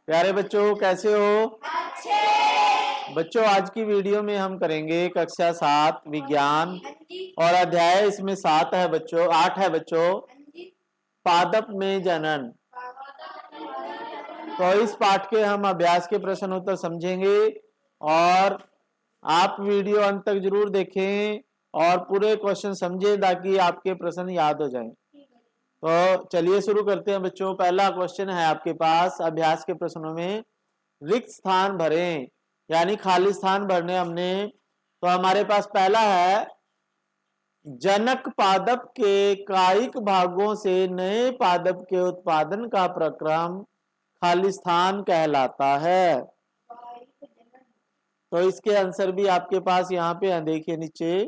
प्यारे बच्चों, कैसे हो? अच्छे। बच्चों, आज की वीडियो में हम करेंगे कक्षा 7 विज्ञान और अध्याय इसमें 7 है बच्चों, 8 है बच्चों, पादप में जनन। तो इस पाठ के हम अभ्यास के प्रश्न उत्तर समझेंगे और आप वीडियो अंत तक जरूर देखें और पूरे क्वेश्चन समझें ताकि आपके प्रश्न याद हो जाएं। तो चलिए शुरू करते हैं बच्चों। पहला क्वेश्चन है आपके पास अभ्यास के प्रश्नों में, रिक्त स्थान भरें, यानी खाली स्थान भरने हमने। तो हमारे पास पहला है, जनक पादप के कायिक भागों से नए पादप के उत्पादन का प्रक्रम खाली स्थान कहलाता है। तो इसके आंसर भी आपके पास यहाँ पे है, देखिए नीचे।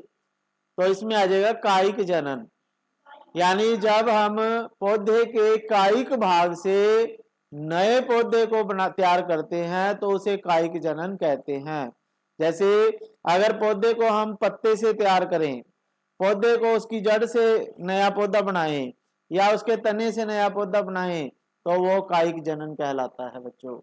तो इसमें आ जाएगा कायिक जनन, यानी जब हम पौधे के कायिक भाग से नए पौधे को तैयार करते हैं तो उसे कायिक जनन कहते हैं। जैसे अगर पौधे को हम पत्ते से तैयार करें, पौधे को उसकी जड़ से नया पौधा बनाएं या उसके तने से नया पौधा बनाएं तो वो कायिक जनन कहलाता है बच्चों।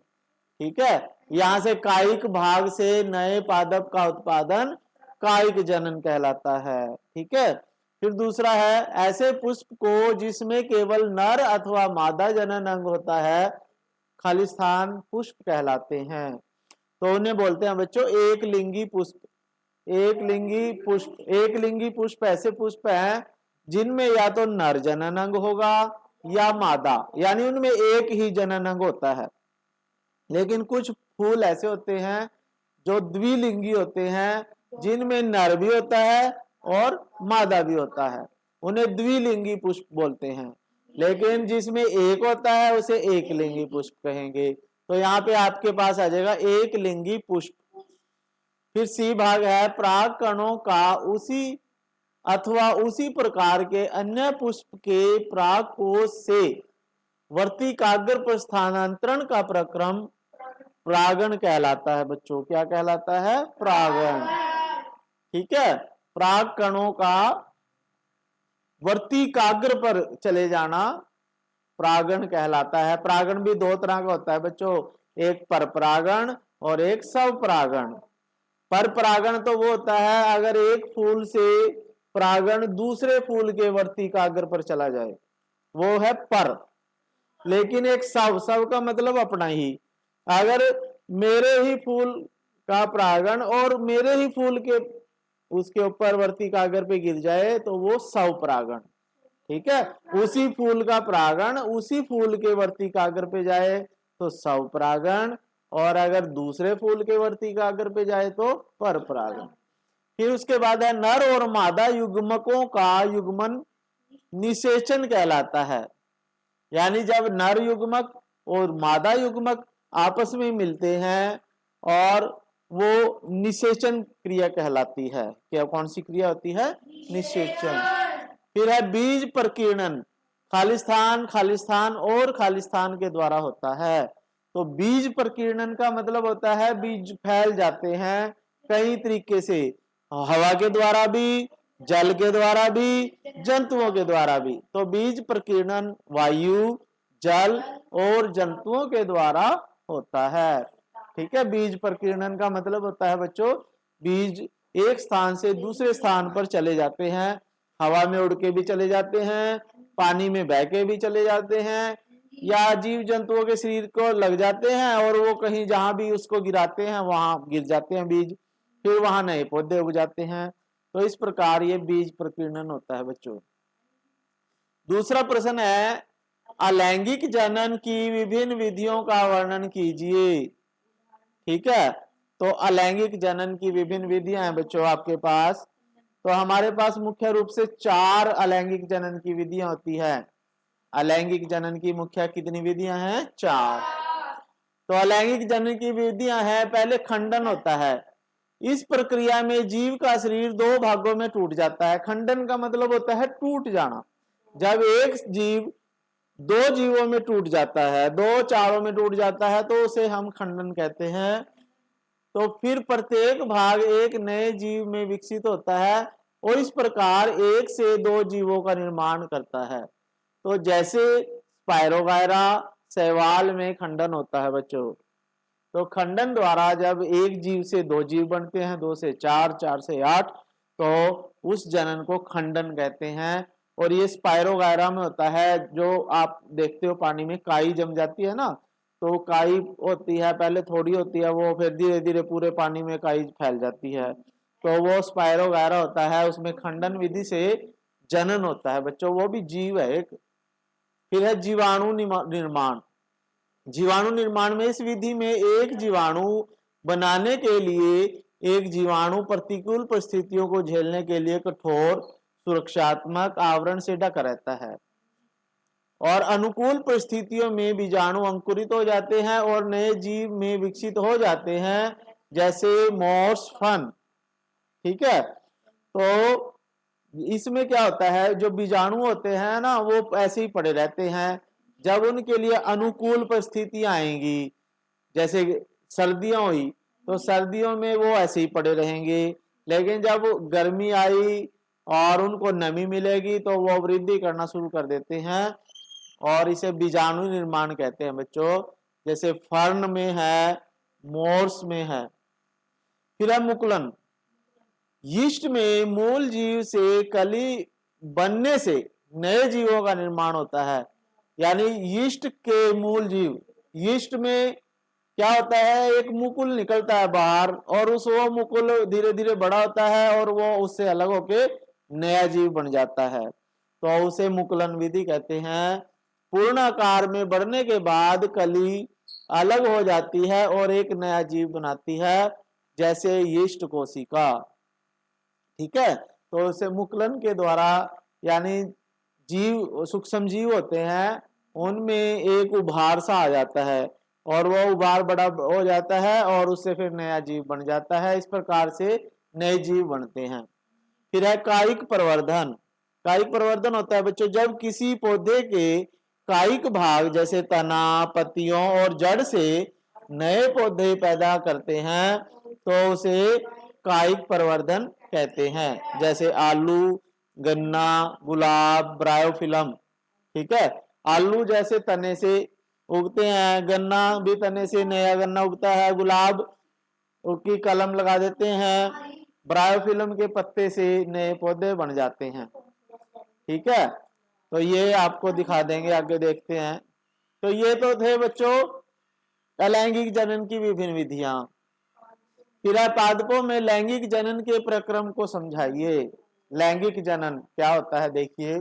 ठीक है, यहां से कायिक भाग से नए पादप का उत्पादन कायिक जनन कहलाता है। ठीक है, फिर दूसरा है, ऐसे पुष्प को जिसमें केवल नर अथवा मादा जनन अंग होता है खाली स्थान पुष्प कहलाते हैं। तो उन्हें बोलते हैं बच्चों एक लिंगी पुष्प। एक लिंगी पुष्प, एक लिंगी पुष्प ऐसे पुष्प हैं जिनमें या तो नर जनन अंग होगा या मादा, यानी उनमें एक ही जनन अंग होता है। लेकिन कुछ फूल ऐसे होते हैं जो द्विलिंगी होते हैं, जिनमें नर भी होता है और मादा भी होता है, उन्हें द्विलिंगी पुष्प बोलते हैं। लेकिन जिसमें एक होता है उसे एक लिंगी पुष्प कहेंगे। तो यहाँ पे आपके पास आ जाएगा एक लिंगी पुष्प। फिर सी भाग है, पराग कणों का उसी अथवा उसी प्रकार के अन्य पुष्प के पराग कोश से वर्तिकाग्र पर स्थानांतरण का प्रक्रम परागण कहलाता है बच्चों। क्या कहलाता है? परागण। ठीक है, पराग कणों का वर्तिकाग्र पर चले जाना परागण कहलाता है। परागण भी दो तरह का होता है बच्चों, एक पर परागण और एक स्व परागण। पर परागण तो वो होता है अगर एक फूल से परागण दूसरे फूल के वर्तिकाग्र पर चला जाए, वो है पर। लेकिन एक स्व का मतलब अपना ही, अगर मेरे ही फूल का परागण और मेरे ही फूल के उसके ऊपर वर्तिकाग्र पे गिर जाए तो वो स्व परागण। ठीक है, उसी फूल का परागण उसी फूल के वर्तिकाग्र पे जाए तो स्व परागण, और अगर दूसरे फूल के वर्तिकाग्र पे जाए तो पर परागण। फिर उसके बाद है, नर और मादा युग्मकों का युग्मन निषेचन कहलाता है। यानी जब नर युग्मक और मादा युग्मक आपस में मिलते हैं और वो निषेचन क्रिया कहलाती है। क्या कौन सी क्रिया होती है? निषेचन। फिर है बीज प्रकीर्णन, खालिस्तान और खालिस्तान के द्वारा होता है। तो बीज प्रकीर्णन का मतलब होता है बीज फैल जाते हैं कई तरीके से, हवा के द्वारा भी, जल के द्वारा भी, जंतुओं के द्वारा भी। तो बीज प्रकीर्णन वायु, जल और जंतुओं के द्वारा होता है। ठीक है, बीज प्रकीर्णन का मतलब होता है बच्चों, बीज एक स्थान से दूसरे स्थान पर चले जाते हैं, हवा में उड़ के भी चले जाते हैं, पानी में बह के भी चले जाते हैं, या जीव जंतुओं के शरीर को लग जाते हैं और वो कहीं जहां भी उसको गिराते हैं वहां गिर जाते हैं बीज, फिर वहां नए पौधे उग जाते हैं। तो इस प्रकार ये बीज प्रकीर्णन होता है बच्चों। दूसरा प्रश्न है, अलैंगिक जनन की विभिन्न विधियों का वर्णन कीजिए। ठीक है, तो अलैंगिक जनन की विभिन्न विधियां हैं बच्चों आपके पास। तो हमारे पास मुख्य रूप से 4 अलैंगिक जनन की विधियां होती है। अलैंगिक जनन की मुख्य कितनी विधियां हैं? 4। तो अलैंगिक जनन की विधियां हैं, पहले खंडन होता है। इस प्रक्रिया में जीव का शरीर 2 भागों में टूट जाता है। खंडन का मतलब होता है टूट जाना। जब एक जीव 2 जीवों में टूट जाता है, 2 चारों में टूट जाता है, तो उसे हम खंडन कहते हैं। तो फिर प्रत्येक भाग एक नए जीव में विकसित होता है और इस प्रकार 1 से 2 जीवों का निर्माण करता है। तो जैसे स्पायरोगायरा, शैवाल में खंडन होता है बच्चों। तो खंडन द्वारा जब एक जीव से दो जीव बनते हैं, दो से चार, चार से आठ, तो उस जनन को खंडन कहते हैं। और ये स्पायरोगायरा में होता है। जो आप देखते हो पानी में काई जम जाती है ना, तो काई होती है, पहले थोड़ी होती है वो, फिर धीरे धीरे पूरे पानी में काई फैल जाती है, तो वो स्पायरोगायरा होता है। उसमें खंडन विधि से जनन होता है बच्चों, वो भी जीव है एक। फिर है जीवाणु निर्माण। जीवाणु निर्माण में इस विधि में एक जीवाणु बनाने के लिए एक जीवाणु प्रतिकूल परिस्थितियों को झेलने के लिए कठोर सुरक्षात्मक आवरण से ढका रहता है, और अनुकूल परिस्थितियों में बीजाणु अंकुरित हो जाते हैं और नए जीव में विकसित हो जाते हैं, जैसे मोर्स फन। ठीक है, तो इसमें क्या होता है, जो बीजाणु होते हैं ना वो ऐसे ही पड़े रहते हैं। जब उनके लिए अनुकूल परिस्थितियां आएंगी, जैसे सर्दियां हुई, तो सर्दियों में वो ऐसे ही पड़े रहेंगे। लेकिन जब गर्मी आई और उनको नमी मिलेगी तो वो वृद्धि करना शुरू कर देते हैं, और इसे बीजाणु निर्माण कहते हैं बच्चों। जैसे फर्न में है, मोर्स में है। फिर है मुकुलन। यीस्ट में मूल जीव से कली बनने से नए जीवों का निर्माण होता है। यानी यीस्ट के मूल जीव, यीस्ट में क्या होता है, एक मुकुल निकलता है बाहर, और उस वो मुकुल धीरे धीरे बड़ा होता है और वो उससे अलग होके नया जीव बन जाता है, तो उसे मुकुलन विधि कहते हैं। पूर्ण आकार में बढ़ने के बाद कली अलग हो जाती है और एक नया जीव बनाती है, जैसे यीस्ट कोशिका। ठीक है, तो उसे मुकुलन के द्वारा, यानी जीव सूक्ष्म जीव होते हैं, उनमें एक उभार सा आ जाता है और वो उभार बड़ा हो जाता है और उससे फिर नया जीव बन जाता है। इस प्रकार से नए जीव बनते हैं। फिर है कायिक प्रवर्धन। कायिक प्रवर्धन होता है बच्चों, जब किसी पौधे के कायिक भाग जैसे तना, पत्तियों और जड़ से नए पौधे पैदा करते हैं, तो उसे कायिक प्रवर्धन कहते हैं। जैसे आलू, गन्ना, गुलाब, ब्रायोफिलम। ठीक है, आलू जैसे तने से उगते हैं, गन्ना भी तने से नया गन्ना उगता है, गुलाब की कलम लगा देते हैं, ब्रायोफिलम के पत्ते से नए पौधे बन जाते हैं। ठीक है, तो ये आपको दिखा देंगे, आगे देखते हैं। तो ये तो थे बच्चों अलैंगिक जनन की विभिन्न विधियां। फिर पादपों में लैंगिक जनन के प्रक्रम को समझाइए। लैंगिक जनन क्या होता है, देखिए।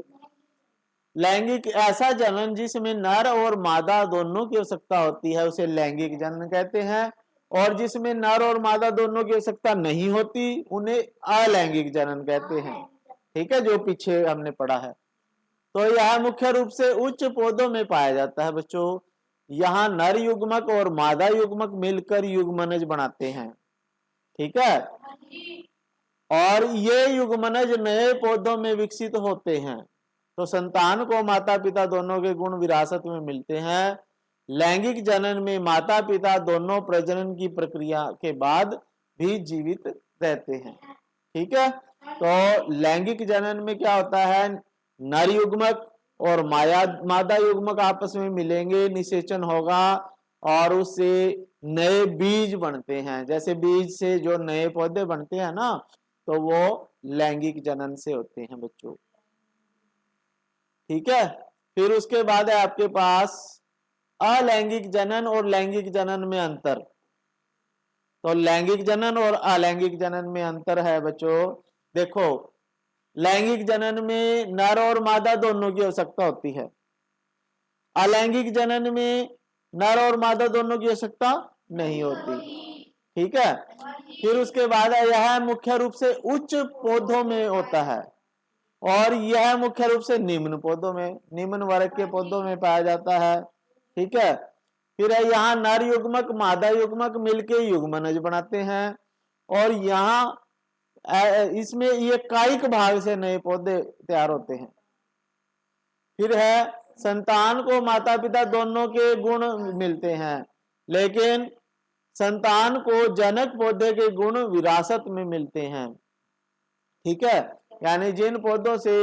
लैंगिक ऐसा जनन जिसमें नर और मादा दोनों की आवश्यकता होती है, उसे लैंगिक जनन कहते हैं। और जिसमें नर और मादा दोनों की आवश्यकता नहीं होती, उन्हें अलैंगिक जनन कहते हैं। ठीक है, जो पीछे हमने पढ़ा है। तो यह मुख्य रूप से उच्च पौधों में पाया जाता है बच्चों। यहाँ नर युग्मक और मादा युग्मक मिलकर युग्मनज बनाते हैं। ठीक है, और ये युग्मनज नए पौधों में विकसित होते हैं, तो संतान को माता पिता दोनों के गुण विरासत में मिलते हैं। लैंगिक जनन में माता पिता दोनों प्रजनन की प्रक्रिया के बाद भी जीवित रहते हैं। ठीक है, तो लैंगिक जनन में क्या होता है, नर युग्मक और मादा युग्मक आपस में मिलेंगे, निषेचन होगा और उससे नए बीज बनते हैं। जैसे बीज से जो नए पौधे बनते हैं ना, तो वो लैंगिक जनन से होते हैं बच्चों। ठीक है, फिर उसके बाद है आपके पास अलैंगिक जनन और लैंगिक जनन में अंतर। तो लैंगिक जनन और अलैंगिक जनन में अंतर है बच्चों। देखो, लैंगिक जनन में नर और मादा दोनों की आवश्यकता होती है। अलैंगिक जनन में नर और मादा दोनों की आवश्यकता नहीं होती। ठीक है, फिर उसके बाद यह मुख्य रूप से उच्च पौधों में होता है और यह मुख्य रूप से निम्न पौधों में, निम्न वर्ग के पौधों में पाया जाता है। ठीक है, फिर है यहाँ नर युग्मक मादा युग्मक मिलके युग्मनज बनाते हैं, और यहाँ इसमें ये कायिक भाग से नए पौधे तैयार होते हैं। फिर है संतान को माता पिता दोनों के गुण मिलते हैं, लेकिन संतान को जनक पौधे के गुण विरासत में मिलते हैं। ठीक है, यानी जिन पौधों से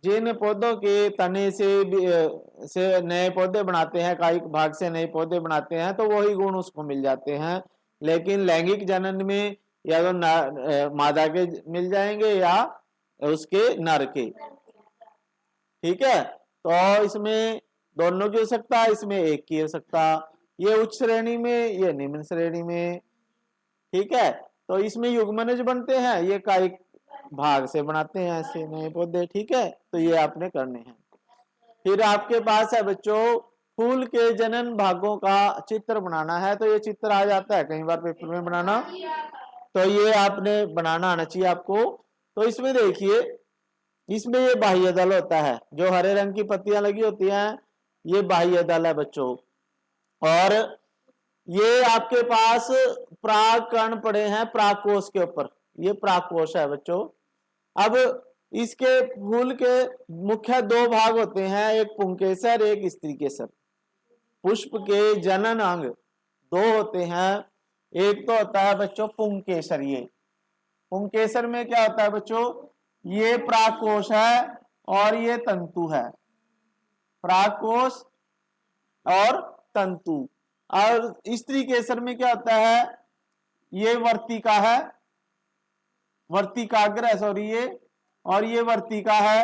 जिन पौधों के तने से नए पौधे बनाते हैं, कायिक भाग से नए पौधे बनाते हैं, तो वही गुण उसको मिल जाते हैं। लेकिन लैंगिक जनन में या तो मादा के मिल जाएंगे या उसके नर के। ठीक है, तो इसमें दोनों की हो सकता है, इसमें एक की हो सकता, ये उच्च श्रेणी में, ये निम्न श्रेणी में। ठीक है, तो इसमें युग्मनज बनते हैं, ये कायिक भाग से बनाते हैं ऐसे नए पौधे। ठीक है, तो ये आपने करने हैं। फिर आपके पास है बच्चों फूल के जनन भागों का चित्र बनाना है। तो ये चित्र आ जाता है कई बार पेपर में बनाना, तो ये आपने बनाना आना चाहिए आपको। तो इसमें देखिए, इसमें ये बाह्य दल होता है, जो हरे रंग की पत्तियां लगी होती हैं, ये बाह्य दल है बच्चों। और ये आपके पास प्राग कण पड़े हैं प्राकोष के ऊपर, ये प्राकोष है बच्चों। अब इसके फूल के मुख्य दो भाग होते हैं, एक पुंकेसर, एक स्त्री केसर। पुष्प के जनन अंग दो होते हैं, एक तो होता है बच्चों पुंकेसर। ये पुंकेसर में क्या होता है बच्चों, ये प्राकोष है और ये तंतु है, प्राकोष और तंतु। और स्त्री केसर में क्या होता है, ये वर्तिका है, वर्तिकाग्र है सॉरी ये, और ये वर्तिका है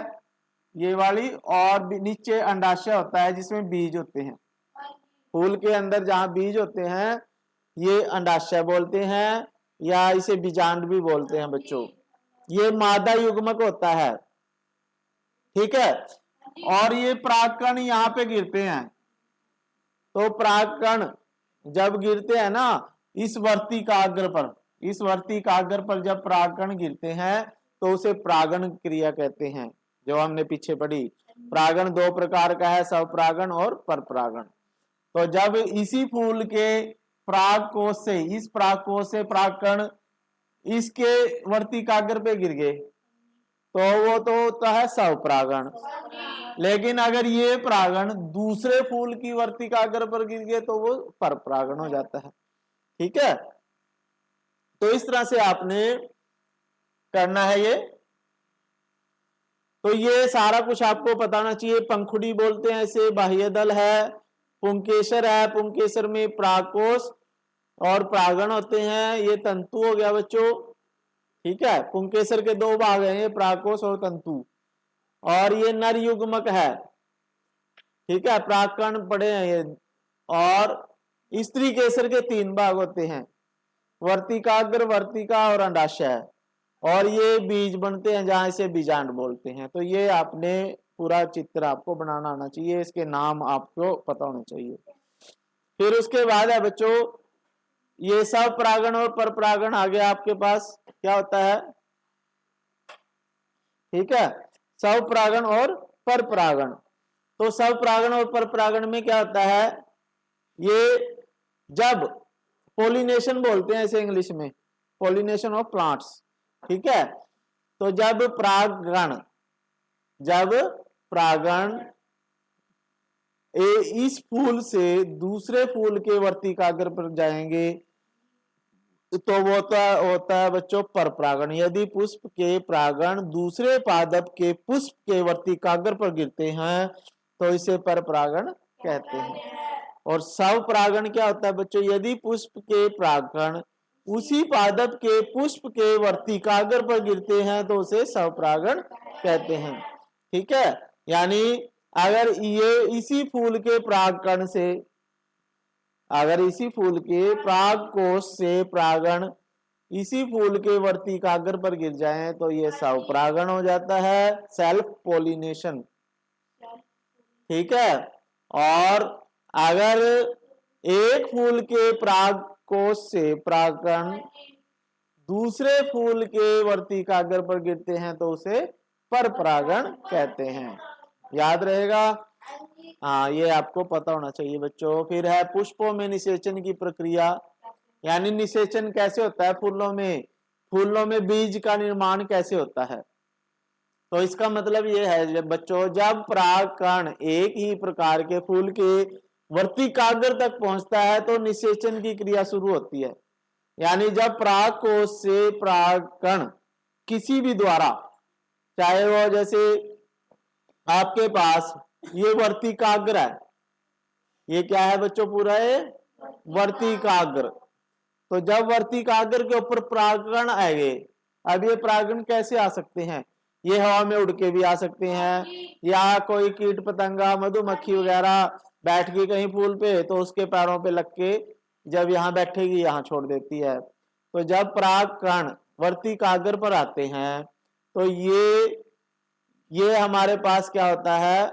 ये वाली, और नीचे अंडाशय होता है जिसमें बीज होते हैं। फूल के अंदर जहां बीज होते हैं ये अंडाशय बोलते हैं, या इसे बीजांड भी बोलते हैं बच्चों। ये मादा युग्मक होता है। ठीक है, और ये परागकण यहाँ पे गिरते हैं। तो परागकण जब गिरते हैं ना इस वर्तिकाग्र पर, इस वर्तिकाग्र पर जब परागकण गिरते हैं तो उसे परागण क्रिया कहते हैं, जो हमने पीछे पढ़ी। परागण दो प्रकार का है, स्वपरागण और परपरागण। तो जब इसी फूल के परागकोश से, इस परागकोश से परागकण इसके वर्तिकाग्र पे गिर गए तो वो तो होता है स्वपरागण। लेकिन अगर ये परागण दूसरे फूल की वर्तिकाग्र पर गिर गए तो वो परपरागण हो जाता है। ठीक है, तो इस तरह से आपने करना है ये। तो ये सारा कुछ आपको बताना चाहिए। पंखुड़ी बोलते हैं इसे, बाह्य दल है, पुंकेसर है, पुंकेसर में प्राकोष और परागण होते हैं, ये तंतु हो गया बच्चों। ठीक है, पुंकेसर के दो भाग हैं, ये प्राकोष और तंतु, और ये नर युग्मक है। ठीक है, परागकण पड़े हैं ये। और स्त्री केसर के तीन भाग होते हैं, वर्तिकाग्र, वर्तिका और अंडाशय, और ये बीज बनते हैं जहां इसे बीजांड बोलते हैं। तो ये आपने पूरा चित्र आपको बनाना आना चाहिए, इसके नाम आपको पता होने चाहिए। फिर उसके बाद है बच्चों ये सब परागण और परपरागण आ गया आपके पास, क्या होता है। ठीक है, सब परागण और परपरागण। तो सब परागण और परपरागण में क्या होता है, ये जब पोलिनेशन बोलते हैं इसे इंग्लिश में, पोलिनेशन ऑफ प्लांट्स। ठीक है, तो जब परागण इस फूल से दूसरे फूल के वर्तिकाग्र पर जाएंगे तो वो होता है बच्चों परपरागण। यदि पुष्प के परागण दूसरे पादप के पुष्प के वर्तिकाग्र पर गिरते हैं तो इसे परपरागण कहते हैं। और स्वपरागण क्या होता है बच्चों, यदि पुष्प के परागण उसी पादप के पुष्प के वर्तिकाग्र पर गिरते हैं तो उसे स्वपरागण कहते हैं। ठीक है, यानी अगर ये इसी फूल के परागकण से, अगर इसी फूल के परागकोश से परागण इसी फूल के वर्तिकाग्र पर गिर जाएं तो ये स्वपरागण हो जाता है, सेल्फ पोलिनेशन। ठीक है, और अगर एक फूल के परागकोश से परागकण दूसरे फूल के वर्तिकाग्र पर गिरते हैं तो उसे परपरागण कहते हैं। याद रहेगा, हाँ ये आपको पता होना चाहिए बच्चों। फिर है पुष्पों में निषेचन की प्रक्रिया, यानी निषेचन कैसे होता है फूलों में, फूलों में बीज का निर्माण कैसे होता है। तो इसका मतलब ये है बच्चों, जब परागकण एक ही प्रकार के फूल के वर्तिकाग्र तक पहुंचता है तो निषेचन की क्रिया शुरू होती है। यानी जब परागकोश से परागकण किसी भी द्वारा, चाहे वो जैसे आपके पास ये वर्तिकाग्र है, ये क्या है बच्चों, पूरा ये वर्तिकाग्र। तो जब वर्तिकाग्र के ऊपर परागकण आएंगे, अब ये परागकण कैसे आ सकते हैं, ये हवा में उड़ के भी आ सकते हैं, या कोई कीट पतंगा मधुमक्खी वगैरह बैठ गई कहीं फूल पे तो उसके पैरों पे लग के जब यहाँ बैठेगी यहाँ छोड़ देती है। तो जब परागकण वर्तिकाग्र पर आते हैं तो ये हमारे पास क्या होता है,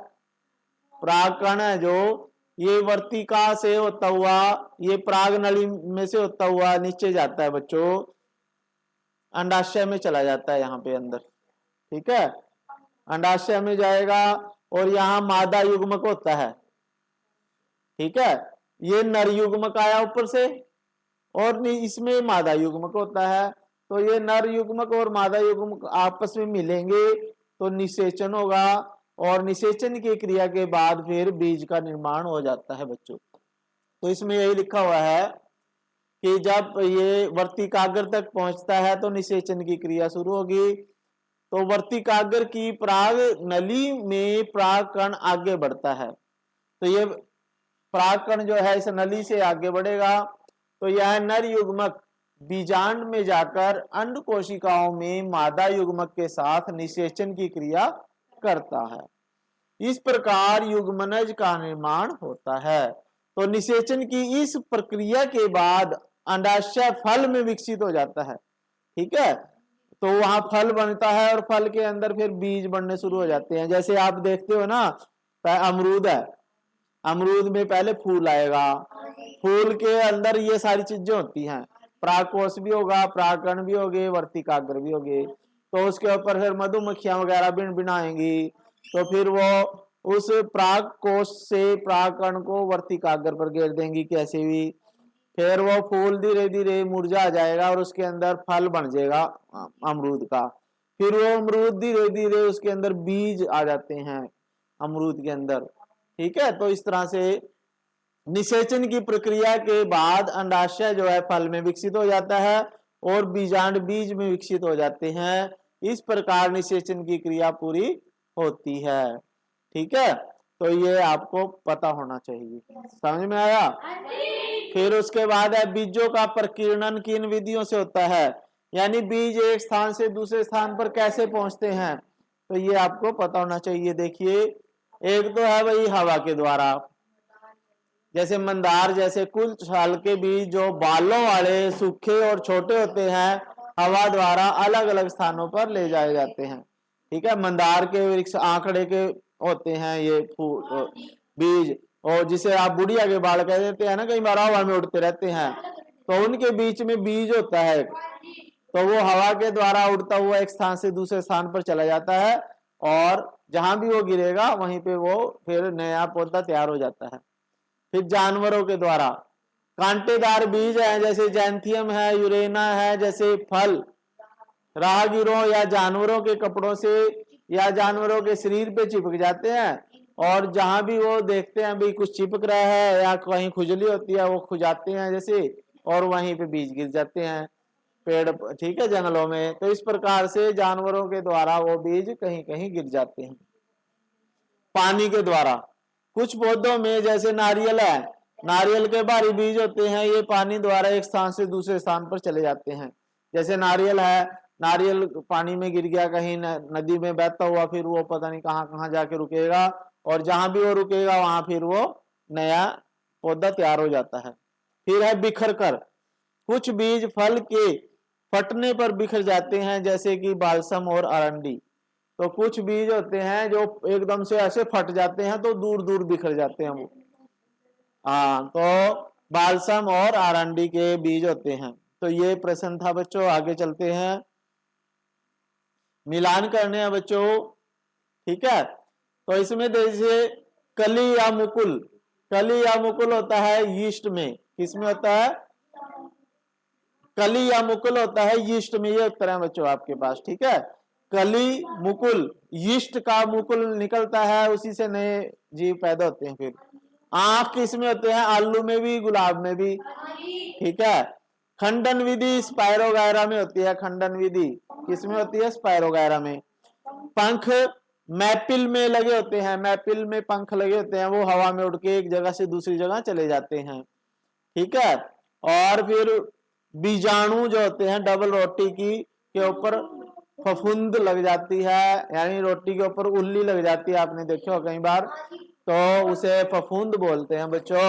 परागकण है जो ये वर्तिका से होता हुआ, ये पराग नली में से होता हुआ नीचे जाता है बच्चों, अंडाशय में चला जाता है यहाँ पे अंदर, ठीक है, अंडाशय में जाएगा और यहाँ मादा युग्मक होता है, ठीक है, ये नर युग्मक आया ऊपर से और इसमें मादा युग्मक होता है। तो ये नर युग्मक और मादा युग्मक आपस में मिलेंगे तो निषेचन होगा और निषेचन की क्रिया के बाद फिर बीज का निर्माण हो जाता है बच्चों। तो इसमें यही लिखा हुआ है कि जब ये वर्तिकाग्र तक पहुंचता है तो निषेचन की क्रिया शुरू होगी। तो वर्तिकाग्र की पराग नली में परागकण आगे बढ़ता है, तो ये परागकण जो है इस नली से आगे बढ़ेगा तो यह नर युग्मक बीजांड में जाकर अंड कोशिकाओं में मादा युग्मक के साथ निषेचन की क्रिया करता है। इस प्रकार युग्मनज का निर्माण होता है। तो निषेचन की इस प्रक्रिया के बाद अंडाशय फल में विकसित हो जाता है, ठीक है, तो वहां फल बनता है और फल के अंदर फिर बीज बनने शुरू हो जाते हैं। जैसे आप देखते हो ना, अमरूद है, अमरूद में पहले फूल आएगा, फूल के अंदर ये सारी चीजें होती हैं, परागकोश भी होगा, परागकण भी होंगे, वर्तिकाग्र भी होंगे, तो उसके ऊपर फिर मधुमक्खियां वगैरह बिन बिनाएंगी, तो फिर वो उस परागकोश से परागकण को वर्तिकाग्र पर घेर देंगी कैसे भी, फिर वो फूल धीरे धीरे मुरझा जाएगा और उसके अंदर फल बन जाएगा अमरूद का, फिर वो अमरूद धीरे धीरे उसके अंदर बीज आ जाते हैं अमरूद के अंदर, ठीक है। तो इस तरह से निषेचन की प्रक्रिया के बाद अंडाशय जो है फल में विकसित हो जाता है और बीजांड बीज में विकसित हो जाते हैं। इस प्रकार निषेचन की क्रिया पूरी होती है, ठीक है। तो ये आपको पता होना चाहिए, समझ में आया। फिर उसके बाद है बीजों का प्रकीर्णन किन विधियों से होता है, यानी बीज एक स्थान से दूसरे स्थान पर कैसे पहुंचते हैं, तो ये आपको पता होना चाहिए। देखिए, एक तो है भाई हवा के द्वारा, जैसे मंदार जैसे कुल छाल के बीज जो बालों वाले सूखे और छोटे होते हैं हवा द्वारा अलग अलग स्थानों पर ले जाए जाते हैं, ठीक है। मंदार के वृक्ष आंकड़े के होते हैं ये बीज, और जिसे आप बुढ़िया के बाल कह देते हैं ना, कई बार हवा में उड़ते रहते हैं, तो उनके बीच में बीज होता है, तो वो हवा के द्वारा उड़ता हुआ एक स्थान से दूसरे स्थान पर चला जाता है और जहां भी वो गिरेगा वहीं पे वो फिर नया पौधा तैयार हो जाता है। फिर जानवरों के द्वारा कांटेदार बीज है, जैसे जैंथियम है, यूरेना है, जैसे फल राहगीरों या जानवरों के कपड़ों से या जानवरों के शरीर पे चिपक जाते हैं और जहां भी वो देखते हैं भी कुछ चिपक रहा है या कहीं खुजली होती है वो खुजाते हैं जैसे, और वहीं पे बीज गिर जाते हैं पेड़, ठीक है, जंगलों में। तो इस प्रकार से जानवरों के द्वारा वो बीज कहीं कहीं गिर जाते हैं। पानी के द्वारा कुछ पौधों में जैसे नारियल है, नारियल के भारी बीज होते हैं, ये पानी द्वारा एक स्थान से दूसरे स्थान पर चले जाते हैं। जैसे नारियल है, नारियल पानी में गिर गया कहीं नदी में बहता हुआ, फिर वो पता नहीं कहाँ कहाँ जाके रुकेगा और जहां भी वो रुकेगा वहां फिर वो नया पौधा तैयार हो जाता है। फिर है बिखर कर, कुछ बीज फल के फटने पर बिखर जाते हैं, जैसे कि बालसम और अरंडी। तो कुछ बीज होते हैं जो एकदम से ऐसे फट जाते हैं तो दूर दूर बिखर जाते हैं वो, हाँ, तो बालसम और अरंडी के बीज होते हैं। तो ये प्रश्न था बच्चों, आगे चलते हैं, मिलान करने हैं बच्चों, ठीक है। तो इसमें देखिए कली या मुकुल, कली या मुकुल होता है यीस्ट में, किसमें होता है, कली या मुकुल होता है यीस्ट में, ये उत्तर है बच्चों आपके पास, ठीक है। कली मुकुल, यीस्ट का मुकुल निकलता है, उसी से नए जीव पैदा होते हैं। फिर आंख किसमें होते हैं, आलू में भी गुलाब में भी, ठीक है। खंडन विधि स्पायरोगायरा में होती है, खंडन विधि किसमें होती है, स्पायरोगायरा में। पंख मैपिल में लगे होते हैं, मैपिल में पंख लगे होते हैं, वो हवा में उड़ के एक जगह से दूसरी जगह चले जाते हैं, ठीक है। और फिर बीजाणु जो होते हैं, डबल रोटी की के ऊपर फफूंद लग जाती है, यानी रोटी के ऊपर उल्ली लग जाती है, आपने देखे हो कई बार, तो उसे फफूंद बोलते हैं बच्चों,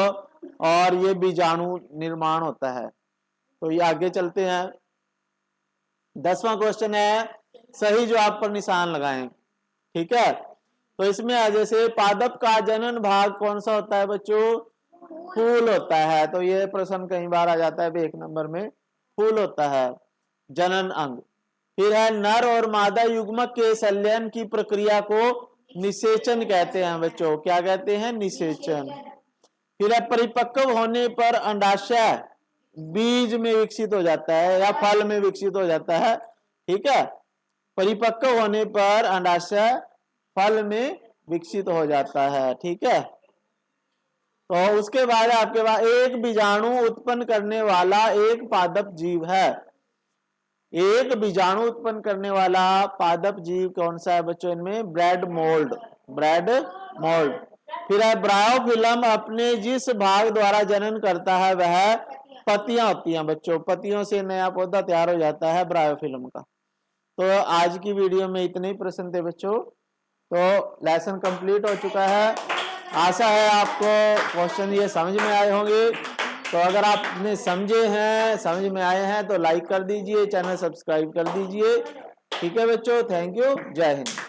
और ये बीजाणु निर्माण होता है। तो ये आगे चलते हैं। 10वां क्वेश्चन है, सही जवाब पर निशान लगाएं, ठीक है। तो इसमें जैसे पादप का जनन भाग कौन सा होता है बच्चों? फूल होता है। तो ये प्रश्न कई बार आ जाता है 1 नंबर में, फूल होता है जनन अंग। फिर है नर और मादा युग्मक के संलयन की प्रक्रिया को निषेचन कहते हैं बच्चों। क्या कहते हैं? निषेचन। फिर है परिपक्व होने पर अंडाशय बीज में विकसित हो जाता है या फल में विकसित हो जाता है, ठीक है। परिपक्व होने पर अंडाशय फल में विकसित हो जाता है, ठीक है। तो उसके बाद आपके पास एक बीजाणु उत्पन्न करने वाला एक पादप जीव है। एक बीजाणु उत्पन्न करने वाला पादप जीव कौन सा है बच्चों? इनमें ब्रेड मोल्ड, ब्रेड मोल्ड। फिर है ब्रायोफिल्म अपने जिस भाग द्वारा जनन करता है वह पत्तियां होती हैं बच्चों। पत्तियों से नया पौधा तैयार हो जाता है ब्रायोफिल्म का। तो आज की वीडियो में इतने ही प्रश्न थे बच्चों। तो लेसन कंप्लीट हो चुका है। आशा है आपको क्वेश्चन ये समझ में आए होंगे। तो अगर आपने समझे हैं, समझ में आए हैं तो लाइक कर दीजिए, चैनल सब्सक्राइब कर दीजिए, ठीक है बच्चों। थैंक यू, जय हिंद।